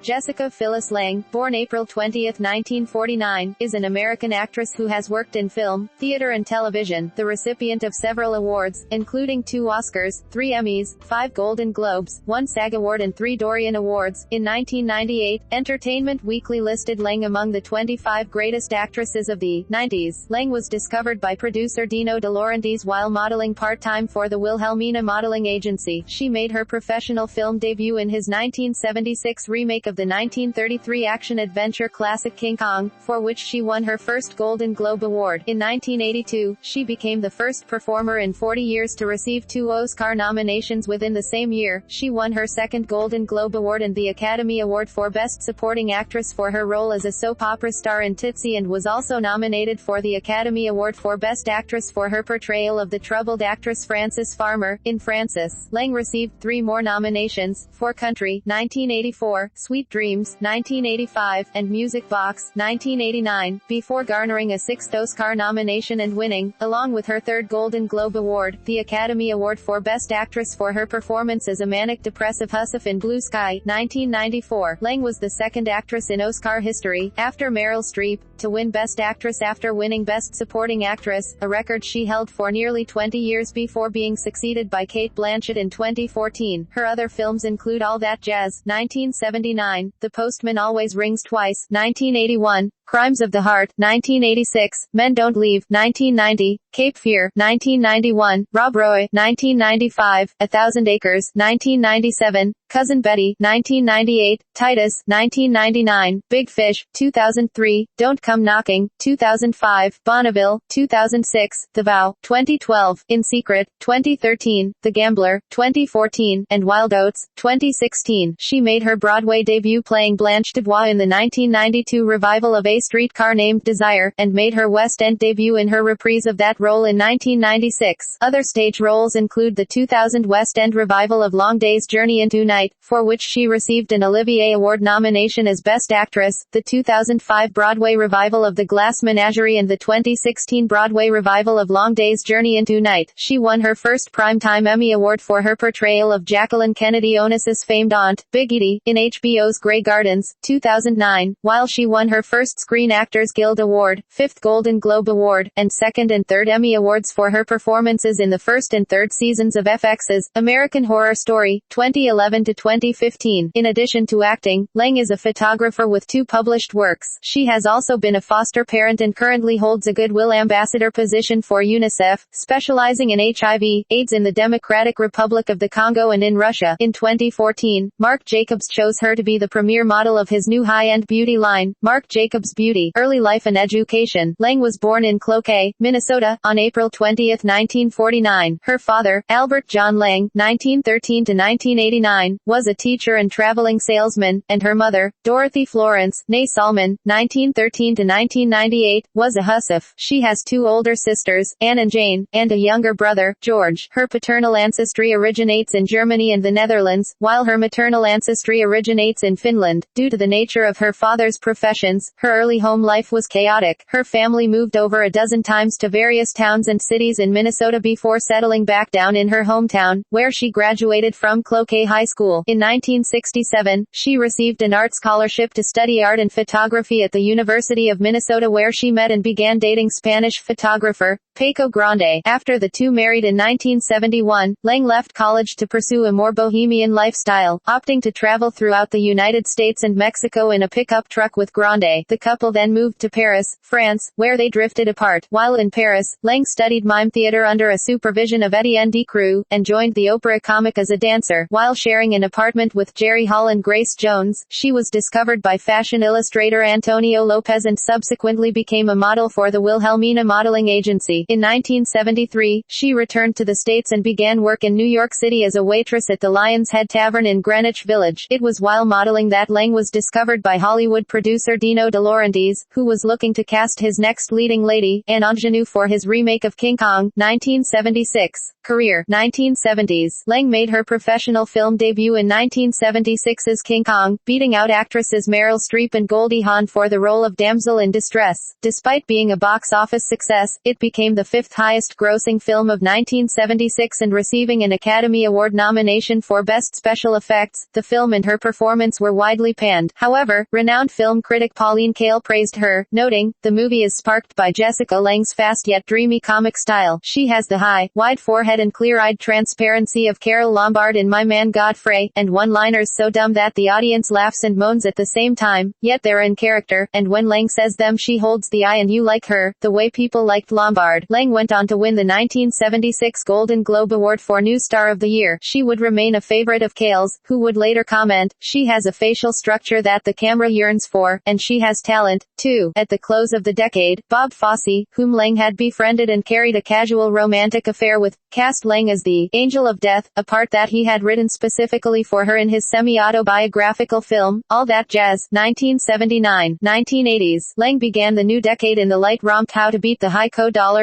Jessica Phyllis Lange, born April 20, 1949, is an American actress who has worked in film, theater and television, the recipient of several awards, including 2 Oscars, 3 Emmys, 5 Golden Globes, 1 SAG Award and 3 Dorian Awards. In 1998, Entertainment Weekly listed Lange among the 25 greatest actresses of the 90s. Lange was discovered by producer Dino De Laurentiis while modeling part-time for the Wilhelmina modeling agency. She made her professional film debut in his 1976 remake of the 1933 action-adventure classic King Kong, for which she won her first Golden Globe Award. In 1982, she became the first performer in 40 years to receive 2 Oscar nominations within the same year. She won her second Golden Globe Award and the Academy Award for Best Supporting Actress for her role as a soap opera star in Tootsie, and was also nominated for the Academy Award for Best Actress for her portrayal of the troubled actress Frances Farmer, in Frances. Lange received 3 more nominations, for Country, 1984, Sweet Dreams, 1985, and Music Box, 1989, before garnering a 6th Oscar nomination and winning, along with her 3rd Golden Globe Award, the Academy Award for Best Actress for her performance as a manic-depressive hussif in Blue Sky, 1994. Lange was the 2nd actress in Oscar history, after Meryl Streep, to win Best Actress after winning Best Supporting Actress, a record she held for nearly 20 years before being succeeded by Cate Blanchett in 2014. Her other films include All That Jazz, 1979, The Postman Always Rings Twice, 1981, Crimes of the Heart, 1986, Men Don't Leave, 1990, Cape Fear, 1991, Rob Roy, 1995, 1,000 Acres, 1997, Cousin Betty, 1998, Titus, 1999, Big Fish, 2003, Don't Come Knocking, 2005, Bonneville, 2006, The Vow, 2012, In Secret, 2013, The Gambler, 2014, and Wild Oats, 2016. She made her Broadway debut playing Blanche Dubois in the 1992 revival of A Streetcar Named Desire, and made her West End debut in her reprise of that role in 1996. Other stage roles include the 2000 West End revival of Long Day's Journey into Night, for which she received an Olivier Award nomination as Best Actress, the 2005 Broadway revival of The Glass Menagerie, and the 2016 Broadway revival of Long Day's Journey into Night. She won her first Primetime Emmy Award for her portrayal of Jacqueline Kennedy Onassis' famed aunt, Big Edie, in HBO's Grey Gardens, 2009, while she won her first Screen Actors Guild Award, 5th Golden Globe Award, and 2nd and 3rd Emmy Awards for her performances in the 1st and 3rd seasons of FX's American Horror Story, 2011 to 2015. In addition to acting, Lange is a photographer with 2 published works. She has also been a foster parent and currently holds a Goodwill Ambassador position for UNICEF, specializing in HIV/AIDS in the Democratic Republic of the Congo and in Russia. In 2014, Marc Jacobs chose her to be the premier model of his new high-end beauty line, Marc Jacobs Beauty. Early life and education. Lange was born in Cloquet, Minnesota, on April 20, 1949. Her father, Albert John Lange, 1913 to 1989, was a teacher and traveling salesman, and her mother, Dorothy Florence, née Salmon, 1913 to 1998, was a hussif. She has 2 older sisters, Anne and Jane, and a younger brother, George. Her paternal ancestry originates in Germany and the Netherlands, while her maternal ancestry originates in Finland. Due to the nature of her father's professions, her early home life was chaotic. Her family moved over a dozen times to various towns and cities in Minnesota before settling back down in her hometown, where she graduated from Cloquet High School. In 1967, she received an art scholarship to study art and photography at the University of Minnesota, where she met and began dating Spanish photographer Paco Grande. After the 2 married in 1971, Lange left college to pursue a more bohemian lifestyle, opting to travel throughout the United States and Mexico in a pickup truck with Grande. The couple then moved to Paris, France, where they drifted apart. While in Paris, Lange studied mime theater under a supervision of Etienne Decroux, and joined the Opera Comique as a dancer. While sharing an apartment with Jerry Hall and Grace Jones, she was discovered by fashion illustrator Antonio Lopez and subsequently became a model for the Wilhelmina modeling agency. In 1973, she returned to the States and began work in New York City as a waitress at the Lion's Head Tavern in Greenwich Village. It was while modeling that Lange was discovered by Hollywood producer Dino De Laurentiis, who was looking to cast his next leading lady, Anne Ingenue, for his remake of King Kong, 1976. Career. 1970s. Lange made her professional film debut in 1976 as King Kong, beating out actresses Meryl Streep and Goldie Hawn for the role of damsel in distress. Despite being a box office success, it became the the fifth highest-grossing film of 1976 and receiving an Academy Award nomination for Best Special Effects. The film and her performance were widely panned. However, renowned film critic Pauline Kael praised her, noting, "The movie is sparked by Jessica Lange's fast yet dreamy comic style. She has the high, wide forehead and clear-eyed transparency of Carole Lombard in My Man Godfrey, and one-liners so dumb that the audience laughs and moans at the same time, yet they're in character, and when Lange says them she holds the eye and you like her, the way people liked Lombard." Lange went on to win the 1976 Golden Globe Award for New Star of the Year. She would remain a favorite of Kael's, who would later comment, "She has a facial structure that the camera yearns for, and she has talent, too." At the close of the decade, Bob Fosse, whom Lange had befriended and carried a casual romantic affair with, cast Lange as the Angel of Death, a part that he had written specifically for her in his semi-autobiographical film, All That Jazz, 1979. 1980s. Lange began the new decade in the light romp How to Beat the High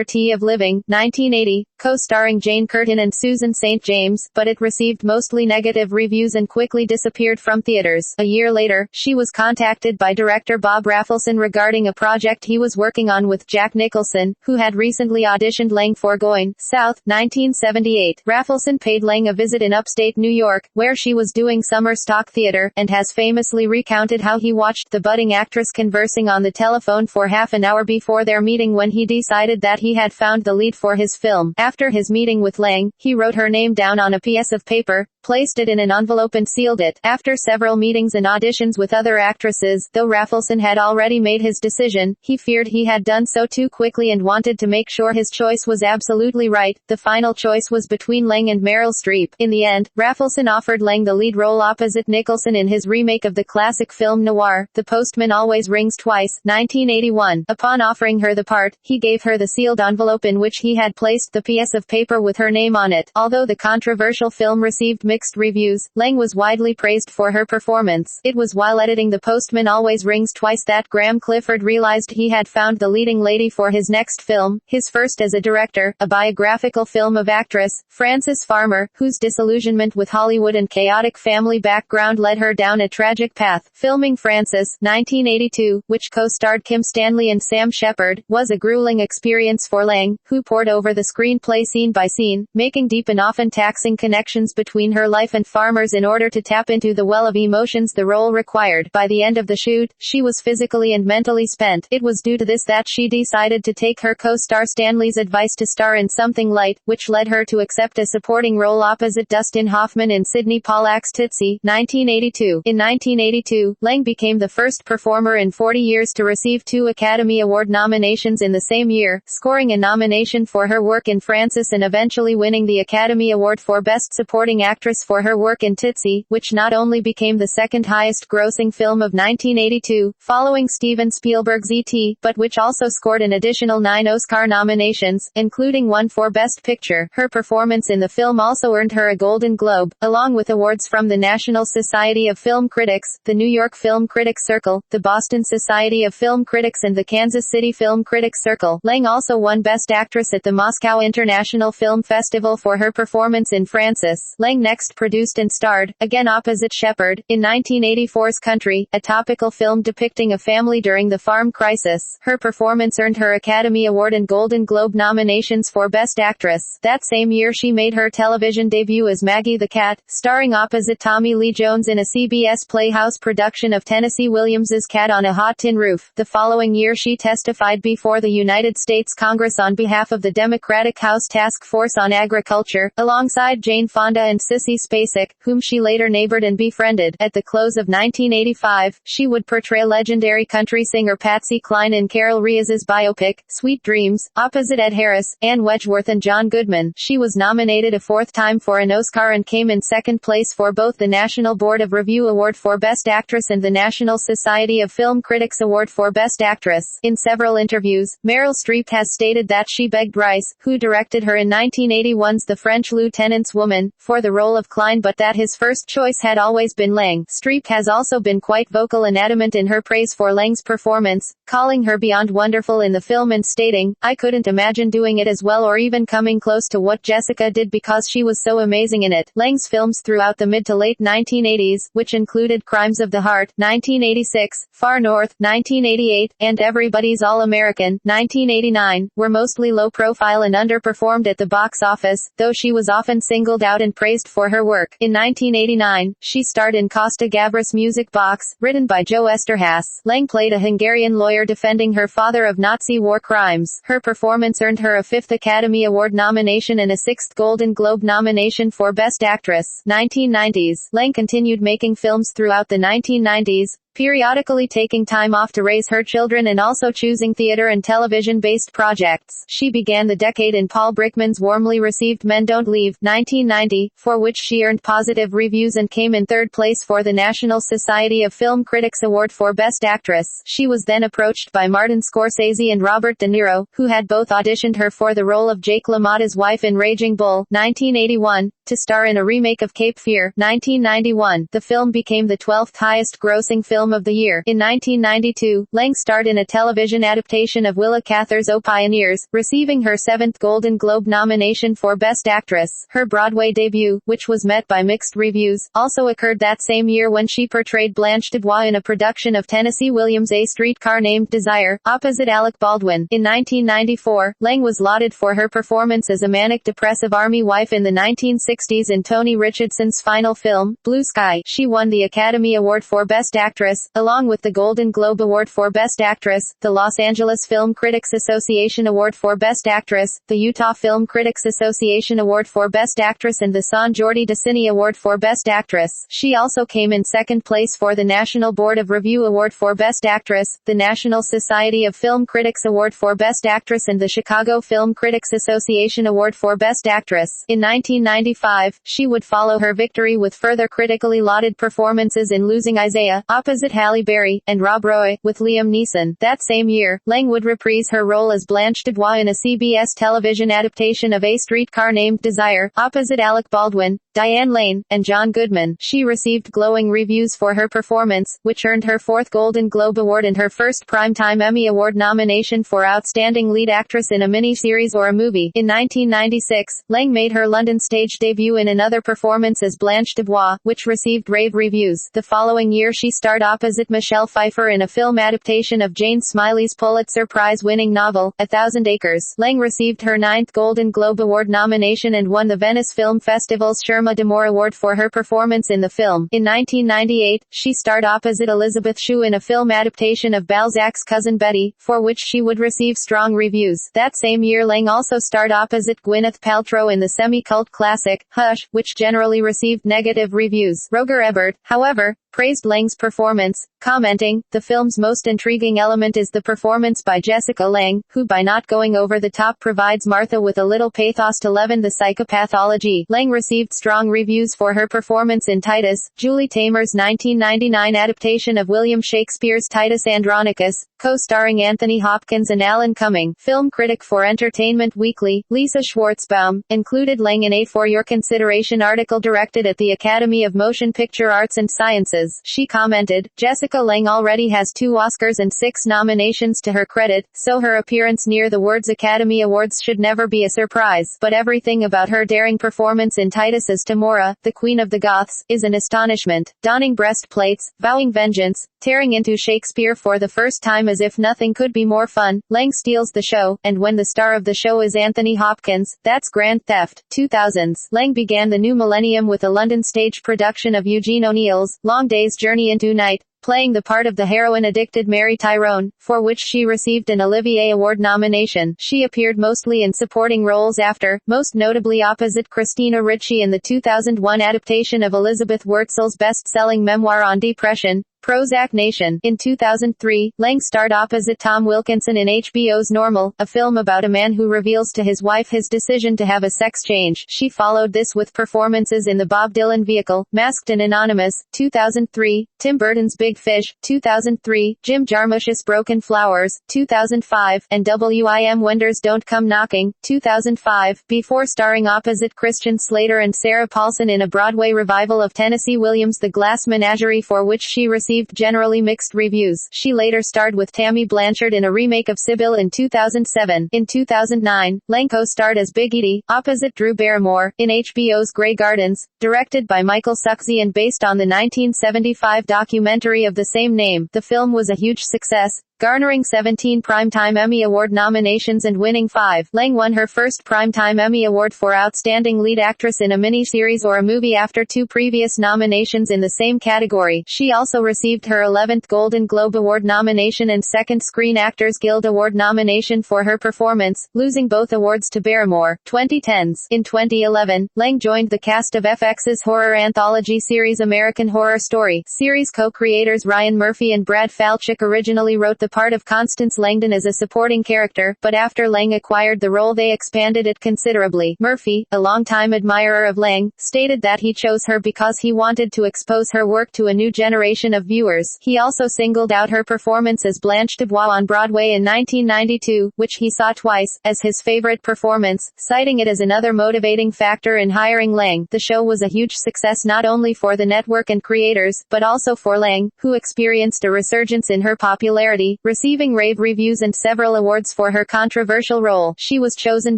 $T of Living, 1980, co-starring Jane Curtin and Susan St. James, but it received mostly negative reviews and quickly disappeared from theaters. A year later, she was contacted by director Bob Rafelson regarding a project he was working on with Jack Nicholson, who had recently auditioned Lange for Going South, 1978. Rafelson paid Lange a visit in upstate New York, where she was doing summer stock theater, and has famously recounted how he watched the budding actress conversing on the telephone for half an hour before their meeting when he decided that he had found the lead for his film. After his meeting with Lange, he wrote her name down on a piece of paper, placed it in an envelope and sealed it. After several meetings and auditions with other actresses, though Rafelson had already made his decision, he feared he had done so too quickly and wanted to make sure his choice was absolutely right. The final choice was between Lange and Meryl Streep. In the end, Rafelson offered Lange the lead role opposite Nicholson in his remake of the classic film noir, The Postman Always Rings Twice, 1981. Upon offering her the part, he gave her the sealed envelope in which he had placed the piece of paper with her name on it. Although the controversial film received mixed reviews, Lange was widely praised for her performance. It was while editing The Postman Always Rings Twice that Graham Clifford realized he had found the leading lady for his next film, his first as a director, a biographical film of actress, Frances Farmer, whose disillusionment with Hollywood and chaotic family background led her down a tragic path. Filming Frances, 1982, which co-starred Kim Stanley and Sam Shepard, was a grueling experience for Lange, who pored over the screenplay scene by scene, making deep and often taxing connections between her life and Farmer's in order to tap into the well of emotions the role required. By the end of the shoot, she was physically and mentally spent. It was due to this that she decided to take her co-star Stanley's advice to star in something light, which led her to accept a supporting role opposite Dustin Hoffman in Sidney Pollack's Tootsie, 1982. In 1982, Lange became the first performer in 40 years to receive 2 Academy Award nominations in the same year, scoring a nomination for her work in Frances and eventually winning the Academy Award for Best Supporting Actress for her work in Tootsie, which not only became the second highest-grossing film of 1982, following Steven Spielberg's E.T., but which also scored an additional 9 Oscar nominations, including one for Best Picture. Her performance in the film also earned her a Golden Globe, along with awards from the National Society of Film Critics, the New York Film Critics Circle, the Boston Society of Film Critics and the Kansas City Film Critics Circle. Lange also won Best Actress at the Moscow International Film Festival for her performance in Frances. Lange next produced and starred, again opposite Shepard, in 1984's Country, a topical film depicting a family during the farm crisis. Her performance earned her Academy Award and Golden Globe nominations for Best Actress. That same year she made her television debut as Maggie the Cat, starring opposite Tommy Lee Jones in a CBS Playhouse production of Tennessee Williams's Cat on a Hot Tin Roof. The following year she testified before the United States Congress on behalf of the Democratic House Task Force on Agriculture, alongside Jane Fonda and Sissy Spacek, whom she later neighbored and befriended. At the close of 1985, she would portray legendary country singer Patsy Cline in Carol Reaz's biopic, Sweet Dreams, opposite Ed Harris, Ann Wedgeworth and John Goodman. She was nominated a 4th time for an Oscar and came in 2nd place for both the National Board of Review Award for Best Actress and the National Society of Film Critics Award for Best Actress. In several interviews, Meryl Streep has stated that she begged Rice, who directed her in 1981's The French Lieutenant's Woman, for the role of Cline, but that his first choice had always been Lange. Streep has also been quite vocal and adamant in her praise for Lange's performance, calling her beyond wonderful in the film and stating, "I couldn't imagine doing it as well or even coming close to what Jessica did because she was so amazing in it." Lange's films throughout the mid to late 1980s, which included Crimes of the Heart, 1986, Far North, 1988, and Everybody's All-American, 1989, were mostly low-profile and underperformed at the box office, though she was often singled out and praised for her work. In 1989, she starred in Costa Gavras Music Box, written by Joe Esterhazy. Lange played a Hungarian lawyer defending her father of Nazi war crimes. Her performance earned her a 5th Academy Award nomination and a 6th Golden Globe nomination for Best Actress. 1990s. Lange continued making films throughout the 1990s, periodically taking time off to raise her children and also choosing theater and television-based projects. She began the decade in Paul Brickman's warmly received Men Don't Leave, 1990, for which she earned positive reviews and came in 3rd place for the National Society of Film Critics Award for Best Actress. She was then approached by Martin Scorsese and Robert De Niro, who had both auditioned her for the role of Jake LaMotta's wife in Raging Bull, 1981, to star in a remake of Cape Fear, 1991. The film became the 12th highest-grossing film of the year. In 1992, Lange starred in a television adaptation of Willa Cather's O Pioneers, receiving her 7th Golden Globe nomination for Best Actress. Her Broadway debut, which was met by mixed reviews, also occurred that same year when she portrayed Blanche Dubois in a production of Tennessee Williams' A Streetcar Named Desire, opposite Alec Baldwin. In 1994, Lange was lauded for her performance as a manic-depressive army wife in the 1960s in Tony Richardson's final film, Blue Sky. She won the Academy Award for Best Actress, along with the Golden Globe Award for Best Actress, the Los Angeles Film Critics Association Award for Best Actress, the Utah Film Critics Association Award for Best Actress and the San Jordi DeCine Award for Best Actress. She also came in 2nd place for the National Board of Review Award for Best Actress, the National Society of Film Critics Award for Best Actress and the Chicago Film Critics Association Award for Best Actress. In 1995, she would follow her victory with further critically lauded performances in Losing Isaiah, opposite Halle Berry, and Rob Roy, with Liam Neeson. That same year, Lange would reprise her role as Blanche Dubois in a CBS television adaptation of A Streetcar Named Desire, opposite Alec Baldwin, Diane Lane, and John Goodman. She received glowing reviews for her performance, which earned her 4th Golden Globe Award and her 1st Primetime Emmy Award nomination for Outstanding Lead Actress in a Miniseries or a Movie. In 1996, Lange made her London stage debut in another performance as Blanche Dubois, which received rave reviews. The following year she starred opposite Michelle Pfeiffer in a film adaptation of Jane Smiley's Pulitzer Prize-winning novel, A Thousand Acres. Lange received her 9th Golden Globe Award nomination and won the Venice Film Festival's Sherma d'Amour Award for her performance in the film. In 1998, she starred opposite Elizabeth Shue in a film adaptation of Balzac's Cousin Betty, for which she would receive strong reviews. That same year Lange also starred opposite Gwyneth Paltrow in the semi-cult classic, Hush, which generally received negative reviews. Roger Ebert, however, praised Lange's performance, commenting, "The film's most intriguing element is the performance by Jessica Lange, who by not going over the top provides Martha with a little pathos to leaven the psychopathology." Lange received strong reviews for her performance in Titus, Julie Taymor's 1999 adaptation of William Shakespeare's Titus Andronicus, co-starring Anthony Hopkins and Alan Cumming. Film critic for Entertainment Weekly, Lisa Schwartzbaum, included Lange in a For Your Consideration article directed at the Academy of Motion Picture Arts and Sciences. She commented, "Jessica Lange already has 2 Oscars and 6 nominations to her credit, so her appearance near the words Academy Awards should never be a surprise. But everything about her daring performance in Titus as Tamora, the Queen of the Goths, is an astonishment. Donning breastplates, vowing vengeance, tearing into Shakespeare for the first time as if nothing could be more fun. Lange steals the show, and when the star of the show is Anthony Hopkins, that's grand theft." 2000s. Lange began the new millennium with a London stage production of Eugene O'Neill's Long Day's Journey into Night, playing the part of the heroin-addicted Mary Tyrone, for which she received an Olivier Award nomination. She appeared mostly in supporting roles after, most notably opposite Christina Ricci in the 2001 adaptation of Elizabeth Wurtzel's best-selling memoir on depression, Prozac Nation. In 2003, Lange starred opposite Tom Wilkinson in HBO's Normal, a film about a man who reveals to his wife his decision to have a sex change. She followed this with performances in the Bob Dylan vehicle, Masked and Anonymous, 2003, Tim Burton's Big Fish, 2003, Jim Jarmusch's Broken Flowers, 2005, and W.I.M. Wender's Don't Come Knocking, 2005, before starring opposite Christian Slater and Sarah Paulson in a Broadway revival of Tennessee Williams' The Glass Menagerie, for which she received generally mixed reviews. She later starred with Tammy Blanchard in a remake of Sybil in 2007. In 2009, Lange co-starred as Big Edie, opposite Drew Barrymore, in HBO's Grey Gardens, directed by Michael Suxey and based on the 1975 documentary of the same name. The film was a huge success, garnering 17 Primetime Emmy Award nominations and winning 5. Lange won her first Primetime Emmy Award for Outstanding Lead Actress in a Miniseries or a Movie after 2 previous nominations in the same category. She also received her 11th Golden Globe Award nomination and 2nd Screen Actors Guild Award nomination for her performance, losing both awards to Barrymore. 2010s. In 2011, Lange joined the cast of FX's horror anthology series American Horror Story. Series co-creators Ryan Murphy and Brad Falchuk originally wrote the part of Constance Langdon as a supporting character, but after Lange acquired the role they expanded it considerably. Murphy, a longtime admirer of Lange, stated that he chose her because he wanted to expose her work to a new generation of viewers. He also singled out her performance as Blanche DuBois on Broadway in 1992, which he saw twice, as his favorite performance, citing it as another motivating factor in hiring Lange. The show was a huge success not only for the network and creators, but also for Lange, who experienced a resurgence in her popularity, receiving rave reviews and several awards for her controversial role. She was chosen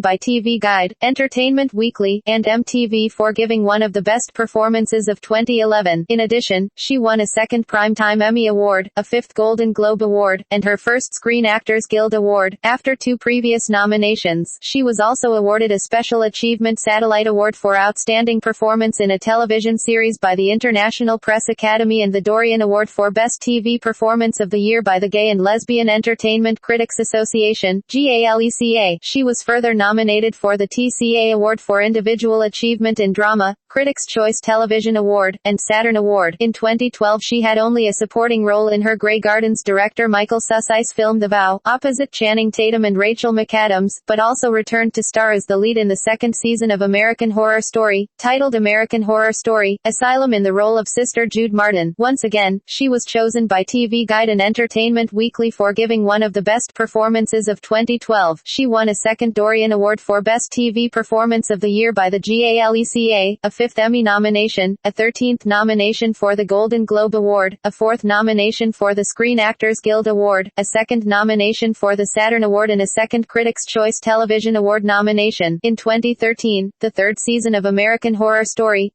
by TV Guide, Entertainment Weekly, and MTV for giving one of the best performances of 2011. In addition, she won a 2nd Primetime Emmy Award, a 5th Golden Globe Award, and her 1st Screen Actors Guild Award, after 2 previous nominations. She was also awarded a Special Achievement Satellite Award for Outstanding Performance in a Television Series by the International Press Academy and the Dorian Award for Best TV Performance of the Year by the Gay and Lesbian Entertainment Critics Association, GALECA. She was further nominated for the TCA Award for Individual Achievement in Drama, Critics' Choice Television Award, and Saturn Award. In 2012 she had only a supporting role in her Grey Gardens director Michael Susse's film The Vow, opposite Channing Tatum and Rachel McAdams, but also returned to star as the lead in the 2nd season of American Horror Story, titled American Horror Story, Asylum, in the role of Sister Jude Martin. Once again, she was chosen by TV Guide and Entertainment Weekly for giving one of the best performances of 2012. She won a 2nd Dorian Award for Best TV Performance of the Year by the GALECA, a 5th Emmy nomination, a 13th nomination for the Golden Globe Award, a 4th nomination for the Screen Actors Guild Award, a 2nd nomination for the Saturn Award, and a 2nd Critics' Choice Television Award nomination. In 2013, the 3rd season of American Horror Story,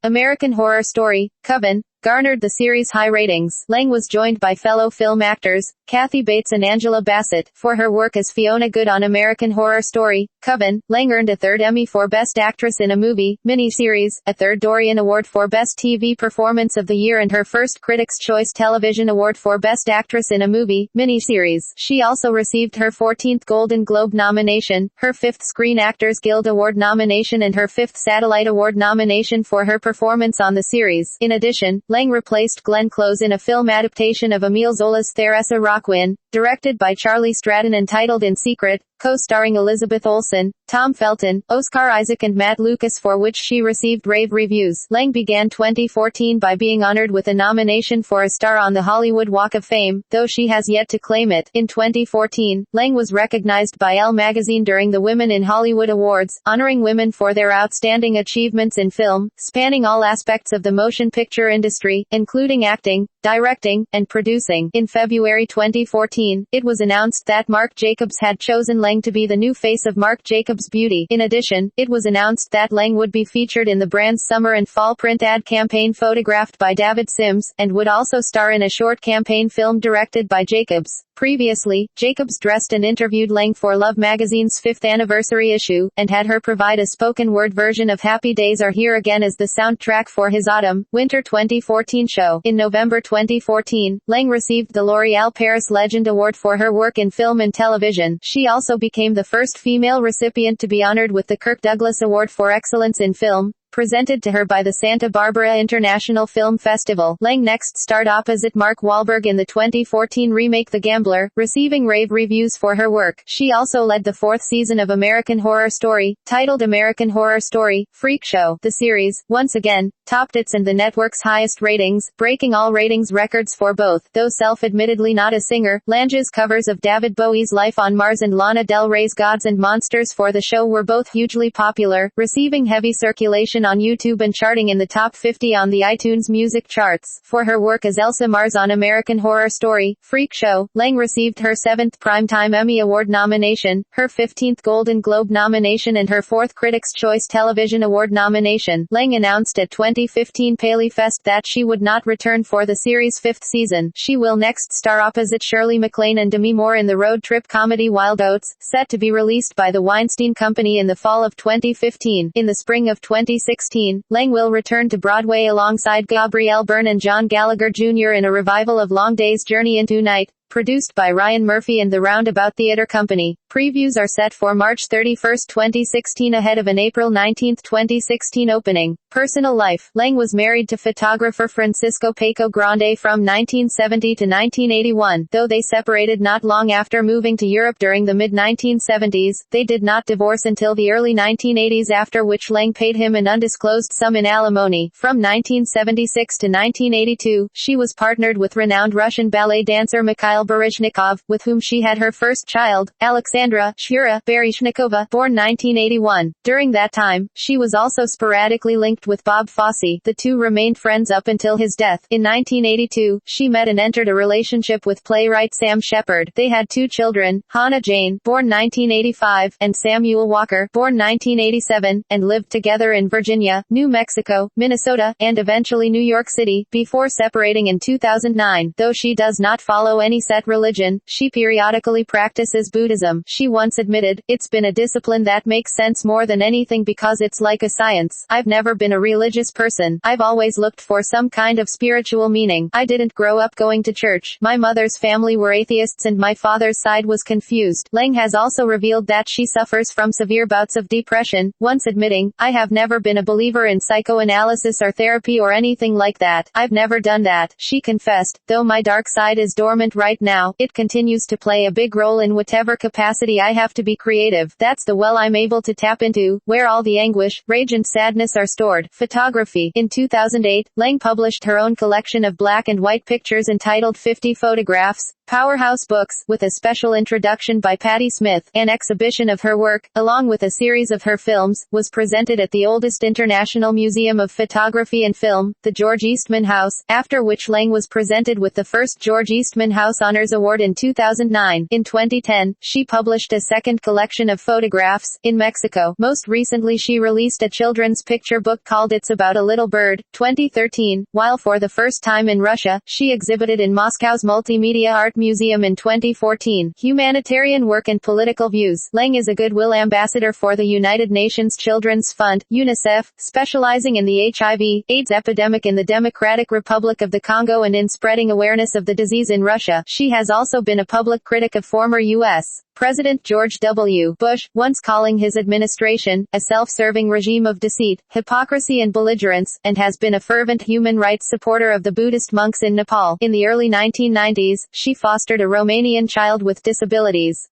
Coven, garnered the series' high ratings. Lange was joined by fellow film actors, Kathy Bates and Angela Bassett, for her work as Fiona Good on American Horror Story, Coven. Lange earned a 3rd Emmy for Best Actress in a Movie, Miniseries, a 3rd Dorian Award for Best TV Performance of the Year, and her 1st Critics' Choice Television Award for Best Actress in a Movie, Miniseries. She also received her 14th Golden Globe nomination, her 5th Screen Actors Guild Award nomination, and her 5th Satellite Award nomination for her performance on the series. In addition, Lange replaced Glenn Close in a film adaptation of Emile Zola's Theresa Roquin, directed by Charlie Stratton and titled In Secret, co-starring Elizabeth Olsen, Tom Felton, Oscar Isaac and Matt Lucas, for which she received rave reviews. Lange began 2014 by being honored with a nomination for a star on the Hollywood Walk of Fame, though she has yet to claim it. In 2014, Lange was recognized by Elle magazine during the Women in Hollywood Awards, honoring women for their outstanding achievements in film, spanning all aspects of the motion picture industry, including acting, directing, and producing. In February 2014, it was announced that Marc Jacobs had chosen Lange to be the new face of Marc Jacobs Beauty. In addition, it was announced that Lange would be featured in the brand's summer and fall print ad campaign photographed by David Sims, and would also star in a short campaign film directed by Jacobs. Previously, Jacobs dressed and interviewed Lange for Love magazine's 5th anniversary issue, and had her provide a spoken-word version of Happy Days Are Here Again as the soundtrack for his autumn-winter 2014 show. In November 2014, Lange received the L'Oréal Paris Legend Award for her work in film and television. She also became the first female recipient to be honored with the Kirk Douglas Award for Excellence in Film, presented to her by the Santa Barbara International Film Festival. Lange next starred opposite Mark Wahlberg in the 2014 remake The Gambler, receiving rave reviews for her work. She also led the 4th season of American Horror Story, titled American Horror Story, Freak Show. The series, once again, topped its and the network's highest ratings, breaking all ratings records for both. Though self-admittedly not a singer, Lange's covers of David Bowie's Life on Mars and Lana Del Rey's Gods and Monsters for the show were both hugely popular, receiving heavy circulation on YouTube and charting in the top 50 on the iTunes music charts. For her work as Elsa Mars on American Horror Story, Freak Show, Lange received her 7th Primetime Emmy Award nomination, her 15th Golden Globe nomination and her 4th Critics' Choice Television Award nomination. Lange announced at 2015 Paley Fest that she would not return for the series' 5th season. She will next star opposite Shirley MacLaine and Demi Moore in the road trip comedy Wild Oats, set to be released by the Weinstein Company in the fall of 2015. In the spring of 2016, Lange will return to Broadway alongside Gabrielle Byrne and John Gallagher Jr. in a revival of Long Day's Journey into Night, produced by Ryan Murphy and the Roundabout Theatre Company. Previews are set for March 31, 2016 ahead of an April 19, 2016 opening. Personal life. Lange was married to photographer Francisco Paco Grande from 1970 to 1981. Though they separated not long after moving to Europe during the mid-1970s, they did not divorce until the early 1980s, after which Lange paid him an undisclosed sum in alimony. From 1976 to 1982, she was partnered with renowned Russian ballet dancer Mikhail Baryshnikov, with whom she had her first child, Alexandra Shura Baryshnikova, born 1981. During that time, she was also sporadically linked with Bob Fosse. The two remained friends up until his death. In 1982, she met and entered a relationship with playwright Sam Shepard. They had 2 children, Hannah Jane, born 1985, and Samuel Walker, born 1987, and lived together in Virginia, New Mexico, Minnesota, and eventually New York City, before separating in 2009. Though she does not follow any set religion, she periodically practices Buddhism. She once admitted, "It's been a discipline that makes sense more than anything because it's like a science. I've never been a religious person. I've always looked for some kind of spiritual meaning. I didn't grow up going to church. My mother's family were atheists and my father's side was confused." Lange has also revealed that she suffers from severe bouts of depression, once admitting, "I have never been a believer in psychoanalysis or therapy or anything like that. I've never done that." She confessed, "Though my dark side is dormant right now, it continues to play a big role in whatever capacity I have to be creative. That's the well I'm able to tap into, where all the anguish, rage and sadness are stored." Photography. In 2008, Lange published her own collection of black and white pictures entitled 50 Photographs, Powerhouse Books, with a special introduction by Patti Smith. An exhibition of her work, along with a series of her films, was presented at the oldest international museum of photography and film, the George Eastman House, after which Lange was presented with the first George Eastman House Honors Award in 2009. In 2010, she published a second collection of photographs, in Mexico. Most recently she released a children's picture book called It's About a Little Bird, 2013, while for the first time in Russia, she exhibited in Moscow's Multimedia Art Museum in 2014. Humanitarian work and political views. Lange is a Goodwill Ambassador for the United Nations Children's Fund, UNICEF, specializing in the HIV/AIDS epidemic in the Democratic Republic of the Congo and in spreading awareness of the disease in Russia. She has also been a public critic of former U.S. President George W. Bush, once calling his administration a self-serving regime of deceit, hypocrisy and belligerence, and has been a fervent human rights supporter of the Buddhist monks in Nepal. In the early 1990s, she fostered a Romanian child with disabilities.